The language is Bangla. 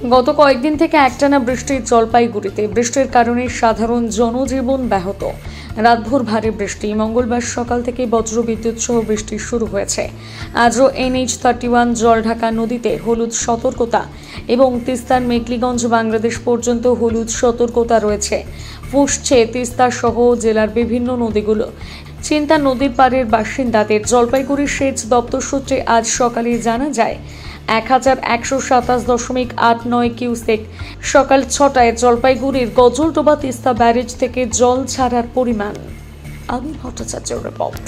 গত কয়েকদিন থেকে একটানা বৃষ্টির জলপাইগুড়িতে বৃষ্টির কারণে সাধারণ জনজীবন ব্যাহত। রাতভর ভারী বৃষ্টি, মঙ্গলবার সকাল থেকে বজ্রবিদ্যুৎ সহ বৃষ্টি শুরু হয়েছে। আজও NH-31 জলঢাকা নদীতে হলুদ সতর্কতা এবং তিস্তার মেঘলিগঞ্জ বাংলাদেশ পর্যন্ত হলুদ সতর্কতা রয়েছে। ফুঁসছে তিস্তা সহ জেলার বিভিন্ন নদীগুলো। চিন্তা নদীর পাড়ের বাসিন্দাদের জলপাইগুড়ি সেচ দপ্তর সূত্রে আজ সকালে জানা যায় 1127.89 কিউসেক সকাল 6টায় জলপাইগুড়ির গজলডোবা তিস্তা ব্যারেজ থেকে জল ছাড়ার পরিমাণ। আবির ভট্টাচার্যের রিপোর্ট।